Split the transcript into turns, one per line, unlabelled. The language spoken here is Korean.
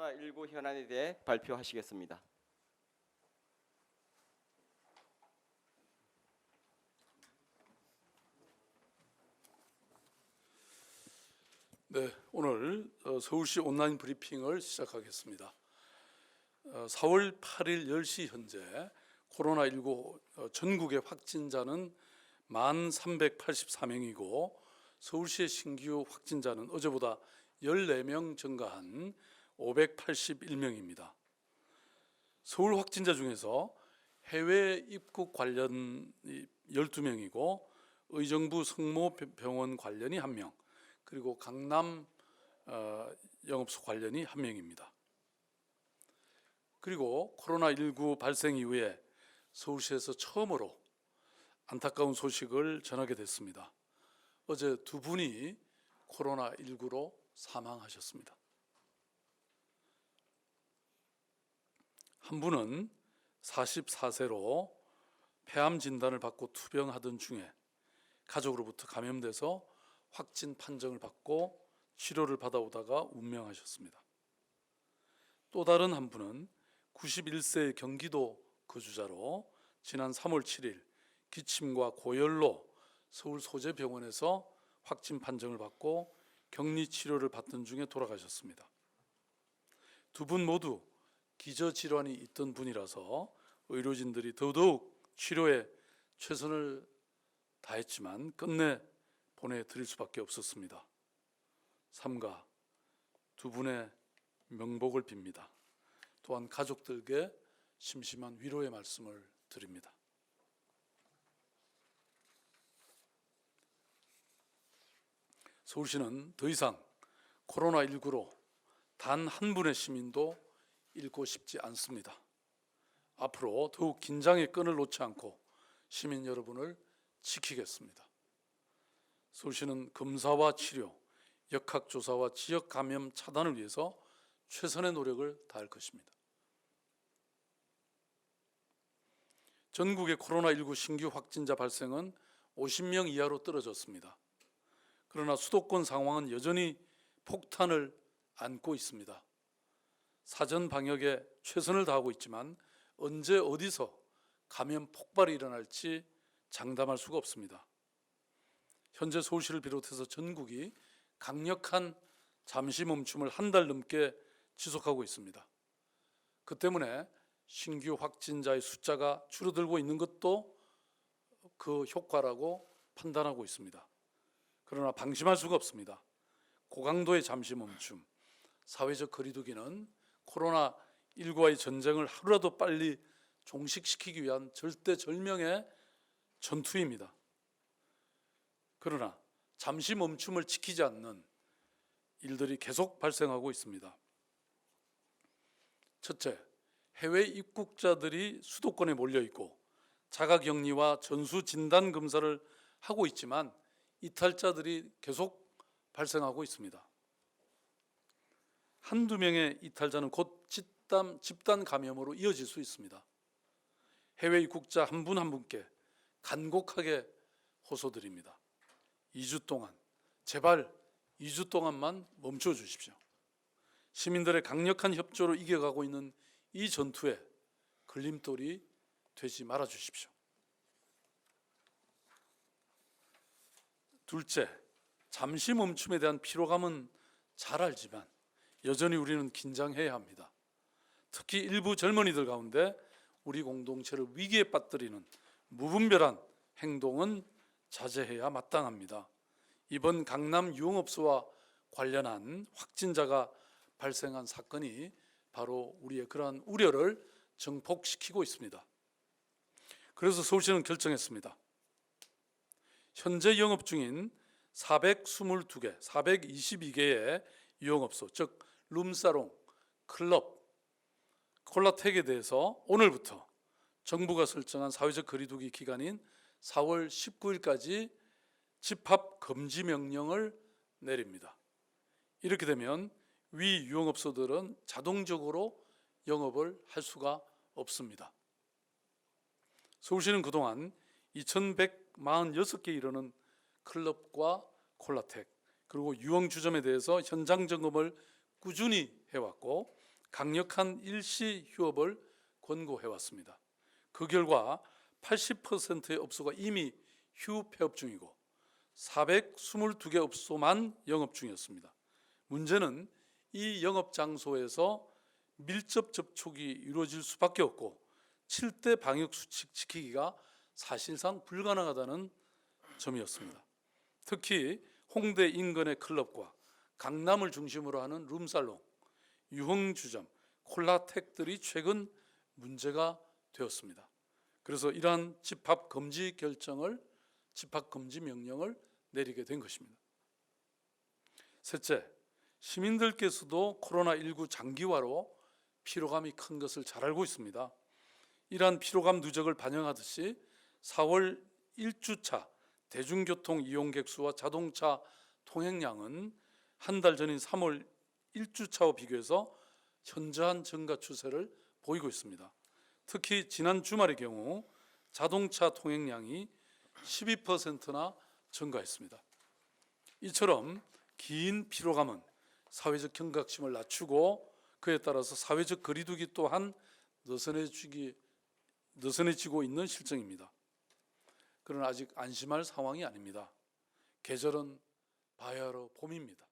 코로나19 현안에 대해 발표하시겠습니다.
네, 오늘 서울시 온라인 브리핑을 시작하겠습니다. 4월 8일 10시 현재 코로나19 전국의 확진자는 1,384명이고 서울시의 신규 확진자는 어제보다 14명 증가한 581명입니다. 서울 확진자 중에서 해외 입국 관련 12명이고 의정부 성모병원 관련이 1명, 그리고 강남 영업소 관련이 1명입니다. 그리고 코로나19 발생 이후에 서울시에서 처음으로 안타까운 소식을 전하게 됐습니다. 어제 2분이 코로나19로 사망하셨습니다. 한 분은 44세로 폐암 진단을 받고 투병하던 중에 가족으로부터 감염돼서 확진 판정을 받고 치료를 받아오다가 운명하셨습니다. 또 다른 한 분은 91세 경기도 거주자로 지난 3월 7일 기침과 고열로 서울 소재병원에서 확진 판정을 받고 격리 치료를 받던 중에 돌아가셨습니다. 두 분 모두 기저질환이 있던 분이라서 의료진들이 더더욱 치료에 최선을 다했지만 끝내 보내드릴 수밖에 없었습니다. 삼가 두 분의 명복을 빕니다. 또한 가족들께 심심한 위로의 말씀을 드립니다. 서울시는 더 이상 코로나19로 단 한 분의 시민도 잃고 싶지 않습니다. 앞으로 더욱 긴장의 끈을 놓지 않고 시민 여러분을 지키겠습니다. 서울시는 검사와 치료, 역학조사와 지역 감염 차단을 위해서 최선의 노력을 다할 것입니다. 전국의 코로나19 신규 확진자 발생은 50명 이하로 떨어졌습니다. 그러나 수도권 상황은 여전히 폭탄을 안고 있습니다. 사전 방역에 최선을 다하고 있지만 언제 어디서 감염 폭발이 일어날지 장담할 수가 없습니다. 현재 서울시를 비롯해서 전국이 강력한 잠시 멈춤을 한 달 넘게 지속하고 있습니다. 그 때문에 신규 확진자의 숫자가 줄어들고 있는 것도 그 효과라고 판단하고 있습니다. 그러나 방심할 수가 없습니다. 고강도의 잠시 멈춤, 사회적 거리두기는 코로나19와의 전쟁을 하루라도 빨리 종식시키기 위한 절대절명의 전투입니다. 그러나 잠시 멈춤을 지키지 않는 일들이 계속 발생하고 있습니다. 첫째, 해외 입국자들이 수도권에 몰려 있고 자가격리와 전수진단 검사를 하고 있지만 이탈자들이 계속 발생하고 있습니다. 한두 명의 이탈자는 곧 집단 감염으로 이어질 수 있습니다. 해외 입국자 한 분 한 분께 간곡하게 호소드립니다. 2주 동안, 제발 2주 동안만 멈춰 주십시오. 시민들의 강력한 협조로 이겨가고 있는 이 전투에 걸림돌이 되지 말아 주십시오. 둘째, 잠시 멈춤에 대한 피로감은 잘 알지만 여전히 우리는 긴장해야 합니다. 특히 일부 젊은이들 가운데 우리 공동체를 위기에 빠뜨리는 무분별한 행동은 자제해야 마땅합니다. 이번 강남 유흥업소와 관련한 확진자가 발생한 사건이 바로 우리의 그러한 우려를 증폭시키고 있습니다. 그래서 서울시는 결정했습니다. 현재 영업 중인 422개, 422개의 유흥업소, 즉 룸사롱, 클럽, 콜라텍에 대해서 오늘부터 정부가 설정한 사회적 거리두기 기간인 4월 19일까지 집합 금지 명령을 내립니다. 이렇게 되면 위 유흥업소들은 자동적으로 영업을 할 수가 없습니다. 서울시는 그동안 2,146개 이르는 클럽과 콜라텍 그리고 유흥주점에 대해서 현장 점검을 꾸준히 해왔고 강력한 일시 휴업을 권고해 왔습니다. 그 결과 80%의 업소가 이미 휴폐업 중이고 422개 업소만 영업 중이었습니다. 문제는 이 영업 장소에서 밀접 접촉이 이루어질 수밖에 없고 7대 방역 수칙 지키기가 사실상 불가능하다는 점이었습니다. 특히 홍대 인근의 클럽과 강남을 중심으로 하는 룸살롱, 유흥주점, 콜라텍들이 최근 문제가 되었습니다. 그래서 이러한 집합금지 명령을 내리게 된 것입니다. 셋째, 시민들께서도 코로나19 장기화로 피로감이 큰 것을 잘 알고 있습니다. 이러한 피로감 누적을 반영하듯이 4월 1주차 대중교통 이용객 수와 자동차 통행량은 한 달 전인 3월 1주차와 비교해서 현저한 증가 추세를 보이고 있습니다. 특히 지난 주말의 경우 자동차 통행량이 12%나 증가했습니다. 이처럼 긴 피로감은 사회적 경각심을 낮추고 그에 따라서 사회적 거리두기 또한 느슨해지고 있는 실정입니다. 그러나 아직 안심할 상황이 아닙니다. 계절은 바야흐로 봄입니다.